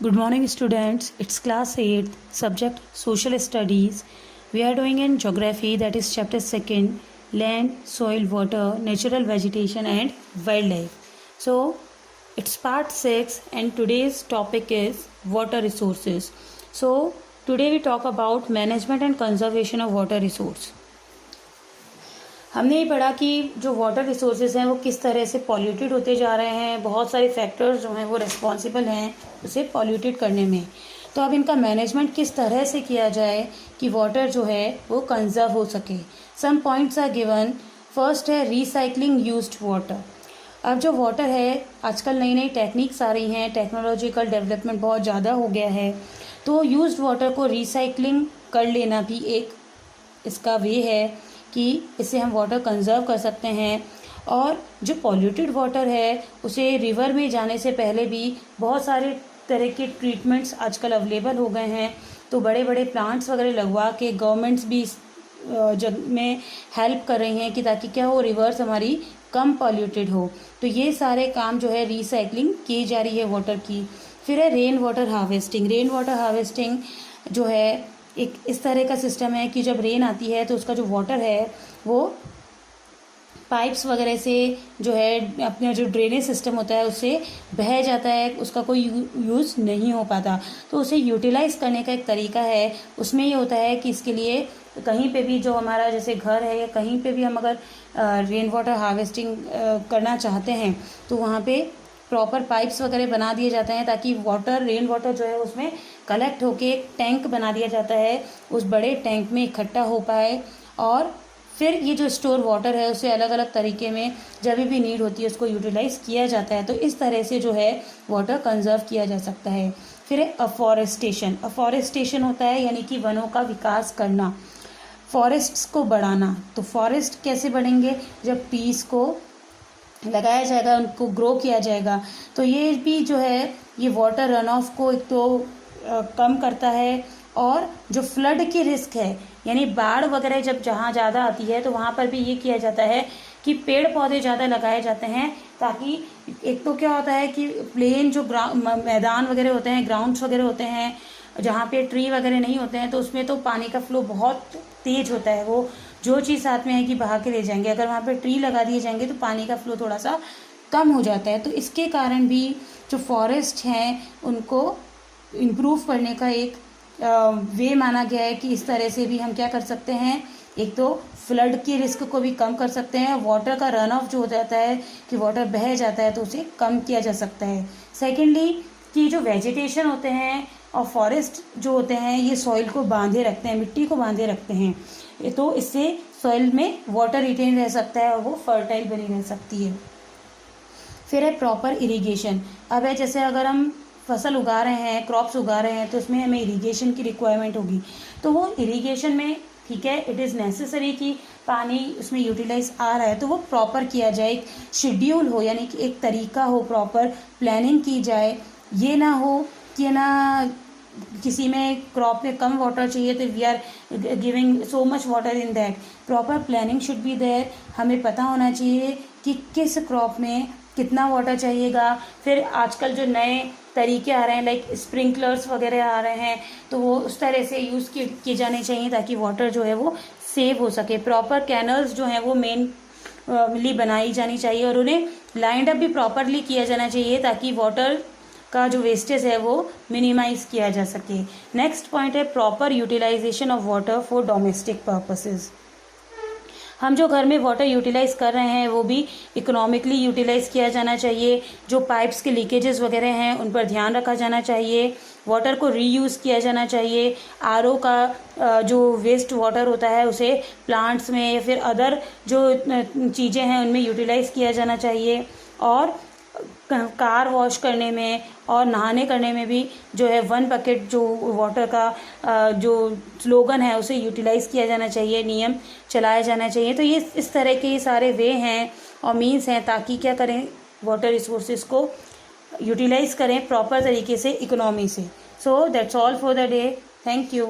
Good morning, students. It's class 8th, subject Social Studies. We are doing in Geography, that is chapter 2nd, Land, Soil, Water, Natural Vegetation and Wildlife. So, it's part 6 and today's topic is water resources. So, today we talk about management and conservation of water resource. हमने ये पढ़ा कि जो water resources हैं वो किस तरह से पॉल्यूटेड होते जा रहे हैं, बहुत सारे फैक्टर्स जो हैं वो रिस्पॉन्सिबल हैं उसे पॉल्यूटेड करने में। तो अब इनका मैनेजमेंट किस तरह से किया जाए कि वाटर जो है वो कंजर्व हो सके। Some points are given. First है रिसाइकलिंग यूज्ड वाटर। अब जो वाटर है आजकल नई नई टेक्निक्स आ रही हैं, टेक्नोलॉजिकल डेवलपमेंट बहुत ज़्यादा हो गया है, तो यूज्ड वाटर को रिसाइकलिंग कर लेना भी एक इसका वे है कि इससे हम वाटर कंजर्व कर सकते हैं। और जो पॉल्यूटेड वाटर है उसे रिवर में जाने से पहले भी बहुत सारे तरह के ट्रीटमेंट्स आजकल अवेलेबल हो गए हैं, तो बड़े बड़े प्लांट्स वगैरह लगवा के गवर्नमेंट्स भी इस जग में हेल्प कर रही हैं कि ताकि क्या हो, रिवर्स हमारी कम पॉल्यूटेड हो। तो ये सारे काम जो है रिसाइकलिंग की जा रही है वाटर की। फिर है rain water harvesting. Rain water harvesting जो है एक इस तरह का सिस्टम है कि जब रेन आती है तो उसका जो वाटर है वो पाइप्स वगैरह से जो है अपना जो ड्रेनेज सिस्टम होता है उससे बह जाता है, उसका कोई यूज़ नहीं हो पाता। तो उसे यूटिलाइज़ करने का एक तरीका है। उसमें ये होता है कि इसके लिए कहीं पे भी जो हमारा जैसे घर है या कहीं पे भी हम अगर रेन वाटर हार्वेस्टिंग करना चाहते हैं तो वहाँ पे प्रॉपर पाइप्स वगैरह बना दिए जाते हैं ताकि वाटर रेन वाटर जो है उसमें कलेक्ट होके एक टैंक बना दिया जाता है, उस बड़े टैंक में इकट्ठा हो पाए। और फिर ये जो स्टोर वाटर है उसे अलग अलग तरीके में जब भी नीड होती है उसको यूटिलाइज़ किया जाता है। तो इस तरह से जो है वाटर कंजर्व किया जा सकता है। फिर है अफॉरेस्टेशन। अफॉरेस्टेशन होता है यानी कि वनों का विकास करना, फॉरेस्ट्स को बढ़ाना। तो फॉरेस्ट कैसे बढ़ेंगे, जब ट्रीज़ को लगाया जाएगा, उनको ग्रो किया जाएगा। तो ये भी जो है ये वाटर रन ऑफ को एक तो कम करता है, और जो फ्लड की रिस्क है यानी बाढ़ वगैरह जब जहाँ ज़्यादा आती है तो वहाँ पर भी ये किया जाता है कि पेड़ पौधे ज़्यादा लगाए जाते हैं, ताकि एक तो क्या होता है कि प्लेन जो मैदान वगैरह होते हैं, ग्राउंड्स वगैरह होते हैं जहाँ पे ट्री वगैरह नहीं होते हैं, तो उसमें तो पानी का फ्लो बहुत तेज़ होता है। वो जो चीज़ साथ में है कि बहा के ले जाएंगे, अगर वहाँ पे ट्री लगा दिए जाएंगे तो पानी का फ्लो थोड़ा सा कम हो जाता है। तो इसके कारण भी जो फॉरेस्ट हैं उनको इम्प्रूव करने का एक वे माना गया है कि इस तरह से भी हम क्या कर सकते हैं, एक तो फ्लड की रिस्क को भी कम कर सकते हैं, वाटर का रन ऑफ जो हो जाता है कि वाटर बह जाता है तो उसे कम किया जा सकता है। सेकेंडली कि जो वेजिटेशन होते हैं और फॉरेस्ट जो होते हैं ये सॉइल को बांधे रखते हैं, मिट्टी को बांधे रखते हैं, तो इससे सॉइल में वाटर रिटेन रह सकता है और वो फर्टाइल बनी रह सकती है। फिर है प्रॉपर इरिगेशन। अब है जैसे अगर हम फसल उगा रहे हैं, क्रॉप्स उगा रहे हैं, तो उसमें हमें इरिगेशन की रिक्वायरमेंट होगी। तो वो इरिगेशन में ठीक है, इट इज़ नेसेसरी कि पानी उसमें यूटिलाइज आ रहा है तो वो प्रॉपर किया जाए, एक शेड्यूल हो यानी कि एक तरीका हो, प्रॉपर प्लानिंग की जाए। ये ना हो कि ना किसी में क्रॉप में कम वाटर चाहिए तो we are giving so much water in that. Proper planning should be there. हमें पता होना चाहिए कि किस क्रॉप में कितना वाटर चाहिएगा। फिर आजकल जो नए तरीके आ रहे हैं लाइक स्प्रिंकलर्स वगैरह आ रहे हैं, तो वो उस तरह से यूज़ किए जाने चाहिए ताकि वाटर जो है वो सेव हो सके। प्रॉपर कैनल्स जो हैं वो मेनली बनाई जानी चाहिए और उन्हें लाइंड अप भी प्रॉपरली किया जाना चाहिए ताकि वाटर का जो वेस्टेज है वो मिनिमाइज किया जा सके। नेक्स्ट पॉइंट है proper utilization of water for domestic purposes. हम जो घर में वाटर यूटिलाइज़ कर रहे हैं वो भी इकोनॉमिकली यूटिलाइज़ किया जाना चाहिए। जो पाइप्स के लीकेजेस वगैरह हैं उन पर ध्यान रखा जाना चाहिए। वाटर को रीयूज़ किया जाना चाहिए। आरओ का जो वेस्ट वाटर होता है उसे प्लांट्स में या फिर अदर जो चीज़ें हैं उनमें यूटिलाइज़ किया जाना चाहिए। और कार वॉश करने में और नहाने करने में भी जो है 1 बकेट जो वाटर का जो स्लोगन है उसे यूटिलाइज़ किया जाना चाहिए, नियम चलाया जाना चाहिए। तो ये इस तरह के सारे वे हैं और मीन्स हैं ताकि क्या करें, वाटर रिसोर्सेज को यूटिलाइज़ करें प्रॉपर तरीके से, इकोनॉमी से। So that's all for the day. Thank you.